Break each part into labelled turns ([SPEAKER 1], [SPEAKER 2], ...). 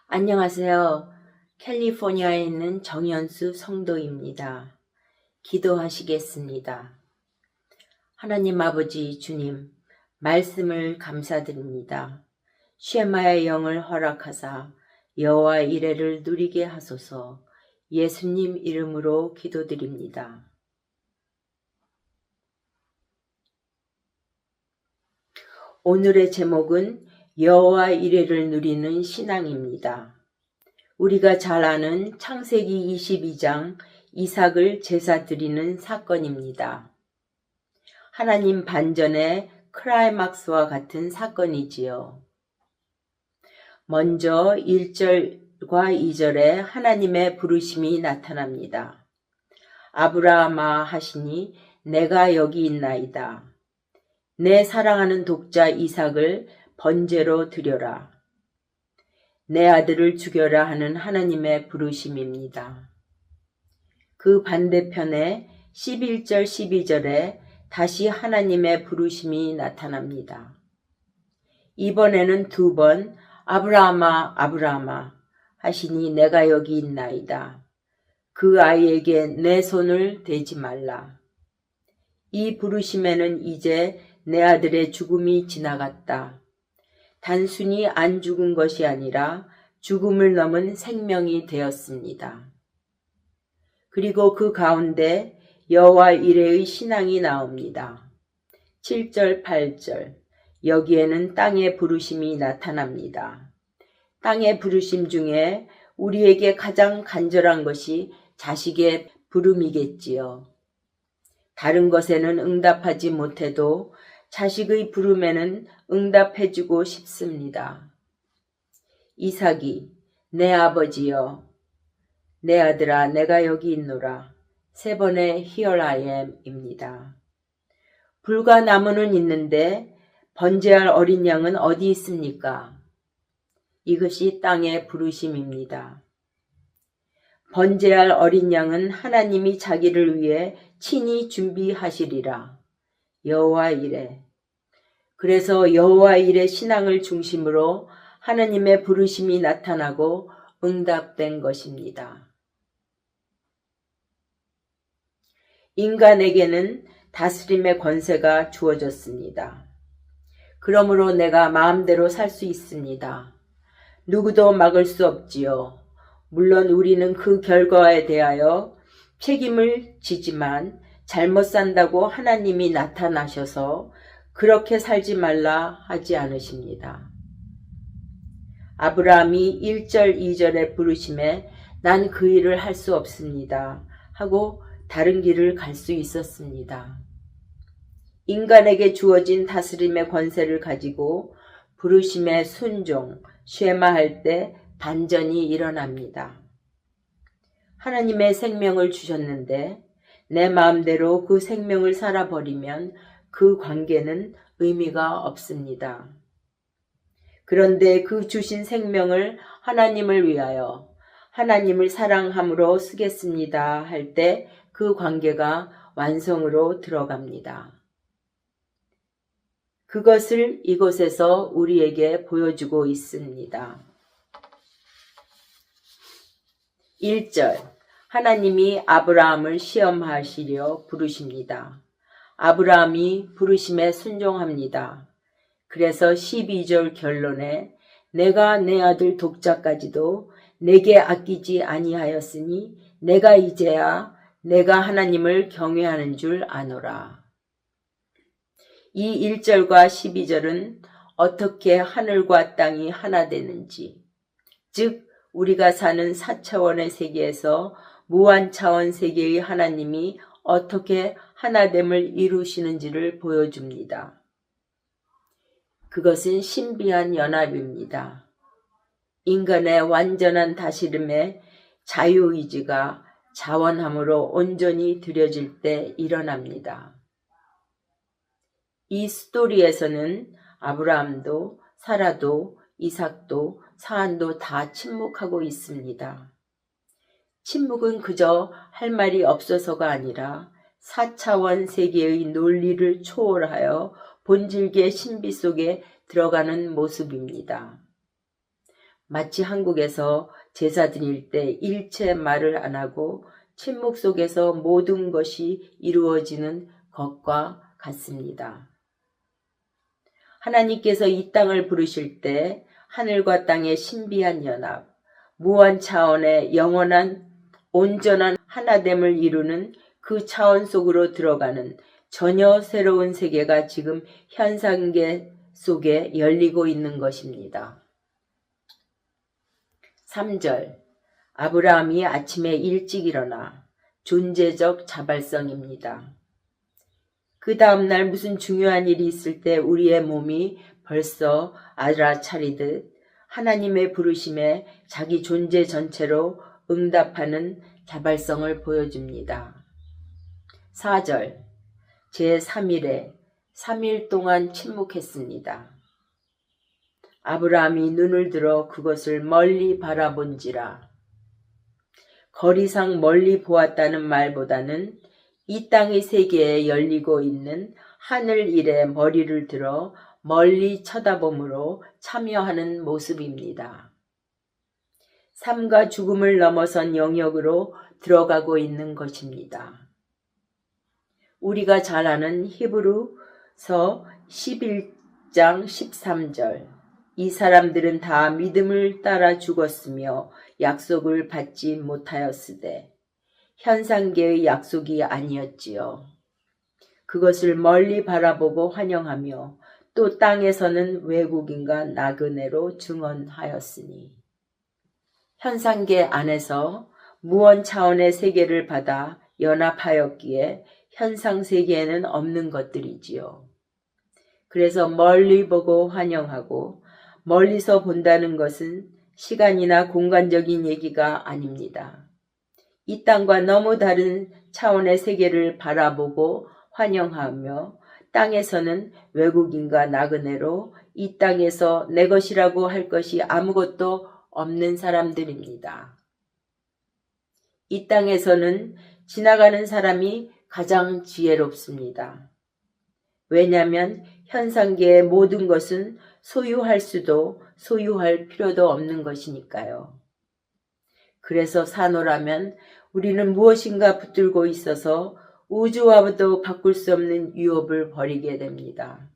[SPEAKER 1] 안녕하세요. 캘리포니아에 있는 정현수 성도입니다. 기도하시겠습니다. 하나님 아버지 주님, 말씀을 감사드립니다. 쉐마의 영을 허락하사 여호와 이레를 누리게 하소서. 예수님 이름으로 기도드립니다. 오늘의 제목은 여호와 이레를 누리는 신앙입니다. 우리가 잘 아는 창세기 22장 이삭을 제사 드리는 사건입니다. 하나님 반전의 클라이막스와 같은 사건이지요. 먼저 1절과 2절에 하나님의 부르심이 나타납니다. 아브라함아 하시니 내가 여기 있나이다. 내 사랑하는 독자 이삭을 번제로 드려라. 내 아들을 죽여라 하는 하나님의 부르심입니다. 그 반대편에 11절 12절에 다시 하나님의 부르심이 나타납니다. 이번에는 두 번 아브라함아 아브라함아 하시니 내가 여기 있나이다. 그 아이에게 내 손을 대지 말라. 이 부르심에는 이제 내 아들의 죽음이 지나갔다. 단순히 안 죽은 것이 아니라 죽음을 넘은 생명이 되었습니다. 그리고 그 가운데 여호와 이레의 신앙이 나옵니다. 7절 8절 여기에는 땅의 부르심이 나타납니다. 땅의 부르심 중에 우리에게 가장 간절한 것이 자식의 부름이겠지요. 다른 것에는 응답하지 못해도 자식의 부름에는 응답해주고 싶습니다. 이삭이 내 아버지여, 내 아들아 내가 여기 있노라. 세 번의 Here I am입니다. 불과 나무는 있는데 번제할 어린 양은 어디 있습니까? 이것이 땅의 부르심입니다. 번제할 어린 양은 하나님이 자기를 위해 친히 준비하시리라. 여호와 이레. 그래서 여호와 이레 신앙을 중심으로 하나님의 부르심이 나타나고 응답된 것입니다. 인간에게는 다스림의 권세가 주어졌습니다. 그러므로 내가 마음대로 살 수 있습니다. 누구도 막을 수 없지요. 물론 우리는 그 결과에 대하여 책임을 지지만 잘못 산다고 하나님이 나타나셔서 그렇게 살지 말라 하지 않으십니다. 아브라함이 1절 2절의 부르심에 난 그 일을 할 수 없습니다 하고 다른 길을 갈 수 있었습니다. 인간에게 주어진 다스림의 권세를 가지고 부르심에 순종, 쉐마할 때 반전이 일어납니다. 하나님의 생명을 주셨는데 내 마음대로 그 생명을 살아버리면 그 관계는 의미가 없습니다. 그런데 그 주신 생명을 하나님을 위하여 하나님을 사랑함으로 쓰겠습니다 할 때 그 관계가 완성으로 들어갑니다. 그것을 이곳에서 우리에게 보여주고 있습니다. 1절 하나님이 아브라함을 시험하시려 부르십니다. 아브라함이 부르심에 순종합니다. 그래서 12절 결론에 내가 내 아들 독자까지도 내게 아끼지 아니하였으니 내가 이제야 내가 하나님을 경외하는 줄 아노라. 이 1절과 12절은 어떻게 하늘과 땅이 하나 되는지, 즉 우리가 사는 4차원의 세계에서 무한차원 세계의 하나님이 어떻게 하나됨을 이루시는지를 보여줍니다. 그것은 신비한 연합입니다. 인간의 완전한 다스림에 자유의지가 자원함으로 온전히 드려질 때 일어납니다. 이 스토리에서는 아브라함도 사라도 이삭도 사안도 다 침묵하고 있습니다. 침묵은 그저 할 말이 없어서가 아니라 4차원 세계의 논리를 초월하여 본질계 신비 속에 들어가는 모습입니다. 마치 한국에서 제사 드릴 때 일체 말을 안 하고 침묵 속에서 모든 것이 이루어지는 것과 같습니다. 하나님께서 이 땅을 부르실 때 하늘과 땅의 신비한 연합, 무한 차원의 영원한 온전한 하나됨을 이루는 그 차원 속으로 들어가는 전혀 새로운 세계가 지금 현상계 속에 열리고 있는 것입니다. 3절 아브라함이 아침에 일찍 일어나 존재적 자발성입니다. 그 다음날 무슨 중요한 일이 있을 때 우리의 몸이 벌써 알아차리듯 하나님의 부르심에 자기 존재 전체로 응답하는 자발성을 보여줍니다. 4절 제3일에 3일 동안 침묵했습니다. 아브라함이 눈을 들어 그것을 멀리 바라본지라. 거리상 멀리 보았다는 말보다는 이 땅의 세계에 열리고 있는 하늘 일에 머리를 들어 멀리 쳐다봄으로 참여하는 모습입니다. 삶과 죽음을 넘어선 영역으로 들어가고 있는 것입니다. 우리가 잘 아는 히브리서 11장 13절 이 사람들은 다 믿음을 따라 죽었으며 약속을 받지 못하였으되 현상계의 약속이 아니었지요. 그것을 멀리 바라보고 환영하며 또 땅에서는 외국인과 나그네로 증언하였으니 현상계 안에서 무언 차원의 세계를 받아 연합하였기에 현상세계에는 없는 것들이지요. 그래서 멀리 보고 환영하고 멀리서 본다는 것은 시간이나 공간적인 얘기가 아닙니다. 이 땅과 너무 다른 차원의 세계를 바라보고 환영하며 땅에서는 외국인과 나그네로 이 땅에서 내 것이라고 할 것이 아무것도 없는 사람들입니다. 이 땅에서는 지나가는 사람이 가장 지혜롭습니다. 왜냐하면 현상계의 모든 것은 소유할 수도 소유할 필요도 없는 것이니까요. 그래서 사노라면 우리는 무엇인가 붙들고 있어서 우주와도 바꿀 수 없는 유업을 버리게 됩니다.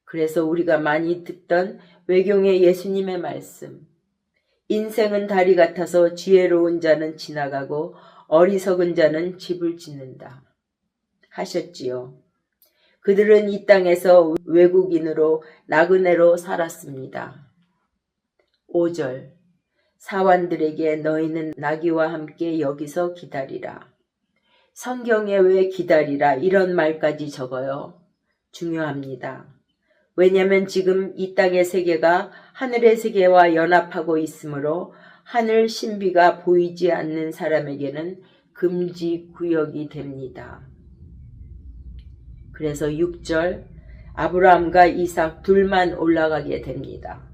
[SPEAKER 1] 그래서 우리가 많이 듣던 외경의 예수님의 말씀, 인생은 달이 같아서 지혜로운 자는 지나가고 어리석은 자는 집을 짓는다 하셨지요. 그들은 이 땅에서 외국인으로 나그네로 살았습니다. 5절 사환들에게 너희는 나귀와 함께 여기서 기다리라. 성경에 왜 기다리라 이런 말까지 적어요? 중요합니다. 왜냐하면 지금 이 땅의 세계가 하늘의 세계와 연합하고 있으므로 하늘 신비가 보이지 않는 사람에게는 금지 구역이 됩니다. 그래서 6절 아브라함과 이삭 둘만 올라가게 됩니다.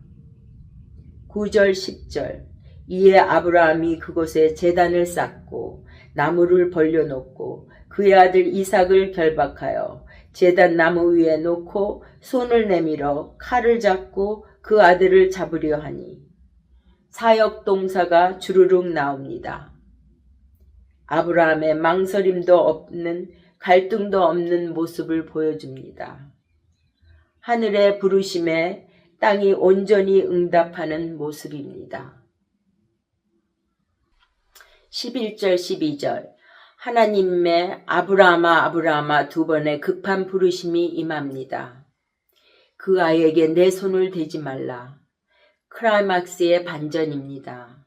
[SPEAKER 1] 9절 10절 이에 아브라함이 그곳에 제단을 쌓고 나무를 벌려놓고 그의 아들 이삭을 결박하여 제단 나무 위에 놓고 손을 내밀어 칼을 잡고 그 아들을 잡으려 하니 사역 동사가 주르륵 나옵니다. 아브라함의 망설임도 없는 갈등도 없는 모습을 보여줍니다. 하늘의 부르심에 땅이 온전히 응답하는 모습입니다. 11절 12절 하나님의 아브라함아 아브라함아 두 번의 급한 부르심이 임합니다. 그 아이에게 내 손을 대지 말라. 클라이막스의 반전입니다.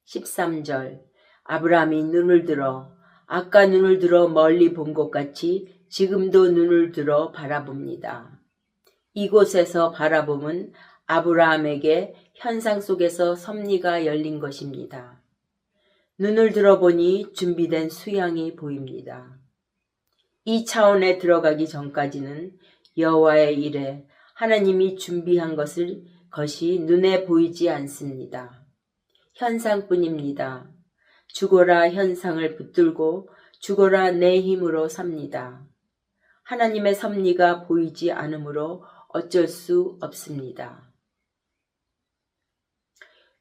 [SPEAKER 1] 13절 아브라함이 눈을 들어 아까 눈을 들어 멀리 본 것 같이 지금도 눈을 들어 바라봅니다. 이곳에서 바라봄은 아브라함에게 현상 속에서 섭리가 열린 것입니다. 눈을 들어보니 준비된 수양이 보입니다. 이 차원에 들어가기 전까지는 여호와의 일에 하나님이 준비한 것이 눈에 보이지 않습니다. 현상뿐입니다. 죽어라 현상을 붙들고 죽어라 내 힘으로 삽니다. 하나님의 섭리가 보이지 않으므로 어쩔 수 없습니다.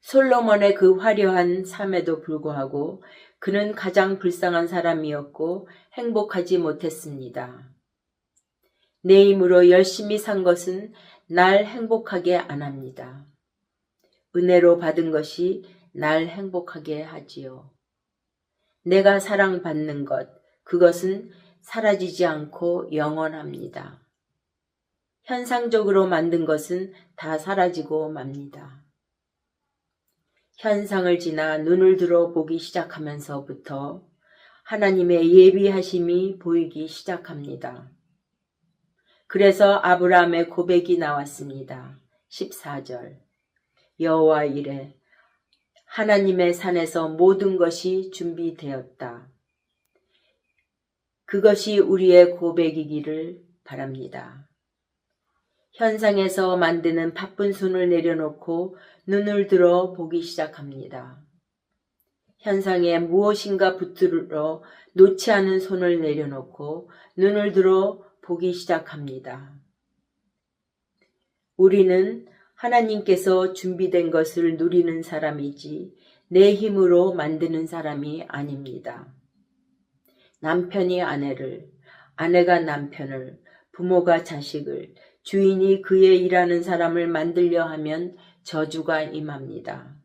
[SPEAKER 1] 솔로몬의 그 화려한 삶에도 불구하고 그는 가장 불쌍한 사람이었고 행복하지 못했습니다. 내 힘으로 열심히 산 것은 날 행복하게 안 합니다. 은혜로 받은 것이 날 행복하게 하지요. 내가 사랑받는 것, 그것은 사라지지 않고 영원합니다. 현상적으로 만든 것은 다 사라지고 맙니다. 현상을 지나 눈을 들어 보기 시작하면서부터 하나님의 예비하심이 보이기 시작합니다. 그래서 아브라함의 고백이 나왔습니다. 14절. 여호와 이래 하나님의 산에서 모든 것이 준비되었다. 그것이 우리의 고백이기를 바랍니다. 현상에서 만드는 바쁜 손을 내려놓고 눈을 들어 보기 시작합니다. 현상에 무엇인가 붙들어 놓지 않은 손을 내려놓고 눈을 들어 보기 시작합니다. 우리는 하나님께서 준비된 것을 누리는 사람이지 내 힘으로 만드는 사람이 아닙니다. 남편이 아내를, 아내가 남편을, 부모가 자식을, 주인이 그의 일하는 사람을 만들려 하면 저주가 임합니다.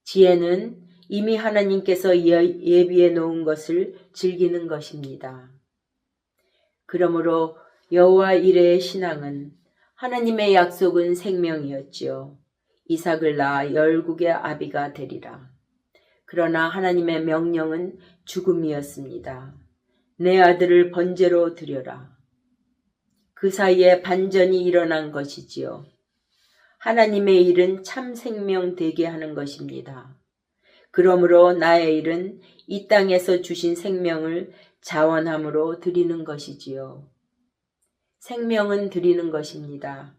[SPEAKER 1] 지혜는 이미 하나님께서 예비해 놓은 것을 즐기는 것입니다. 그러므로 여호와 이레의 신앙은 하나님의 약속은 생명이었지요. 이삭을 낳아 열국의 아비가 되리라. 그러나 하나님의 명령은 죽음이었습니다. 내 아들을 번제로 드려라. 그 사이에 반전이 일어난 것이지요. 하나님의 일은 참 생명 되게 하는 것입니다. 그러므로 나의 일은 이 땅에서 주신 생명을 자원함으로 드리는 것이지요. 생명은 드리는 것입니다.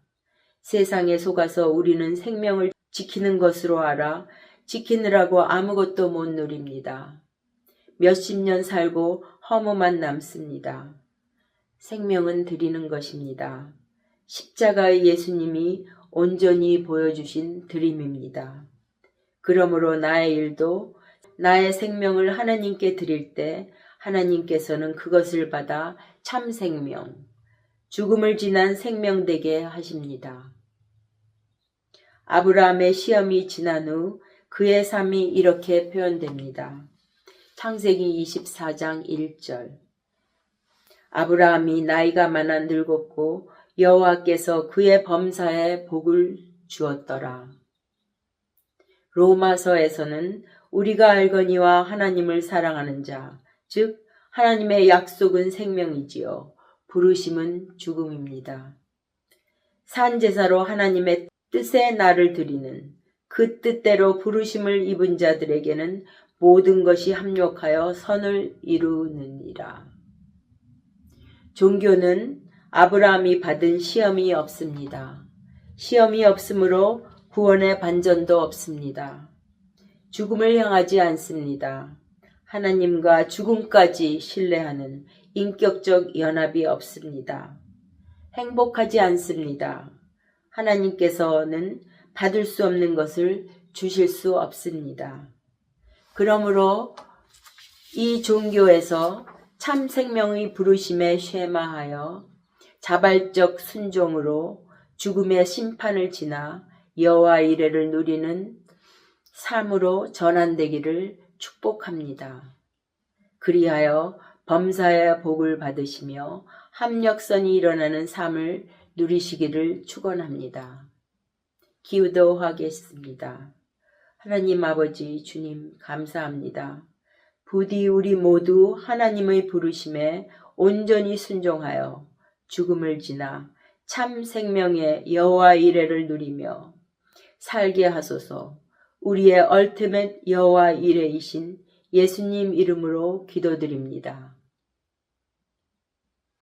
[SPEAKER 1] 세상에 속아서 우리는 생명을 지키는 것으로 알아 지키느라고 아무것도 못 누립니다. 몇십 년 살고 허무만 남습니다. 생명은 드리는 것입니다. 십자가의 예수님이 온전히 보여주신 드림입니다. 그러므로 나의 일도 나의 생명을 하나님께 드릴 때 하나님께서는 그것을 받아 참 생명, 죽음을 지난 생명 되게 하십니다. 아브라함의 시험이 지난 후 그의 삶이 이렇게 표현됩니다. 창세기 24장 1절. 아브라함이 나이가 많아 늙었고 여호와께서 그의 범사에 복을 주었더라. 로마서에서는 우리가 알거니와 하나님을 사랑하는 자, 즉 하나님의 약속은 생명이지요. 부르심은 죽음입니다. 산제사로 하나님의 뜻에 나를 드리는 그 뜻대로 부르심을 입은 자들에게는 모든 것이 합력하여 선을 이루느니라. 종교는 아브라함이 받은 시험이 없습니다. 시험이 없으므로 구원의 반전도 없습니다. 죽음을 향하지 않습니다. 하나님과 죽음까지 신뢰하는 인격적 연합이 없습니다. 행복하지 않습니다. 하나님께서는 받을 수 없는 것을 주실 수 없습니다. 그러므로 이 종교에서 참 생명의 부르심에 쉐마하여 자발적 순종으로 죽음의 심판을 지나 여호와 이레를 누리는 삶으로 전환되기를 축복합니다. 그리하여 범사의 복을 받으시며 합력선이 일어나는 삶을 누리시기를 축원합니다. 기도하겠습니다. 하나님 아버지 주님 감사합니다. 부디 우리 모두 하나님의 부르심에 온전히 순종하여 죽음을 지나 참 생명의 여호와 이레를 누리며 살게 하소서. 우리의 얼티밋 여호와 이레이신 예수님 이름으로 기도드립니다.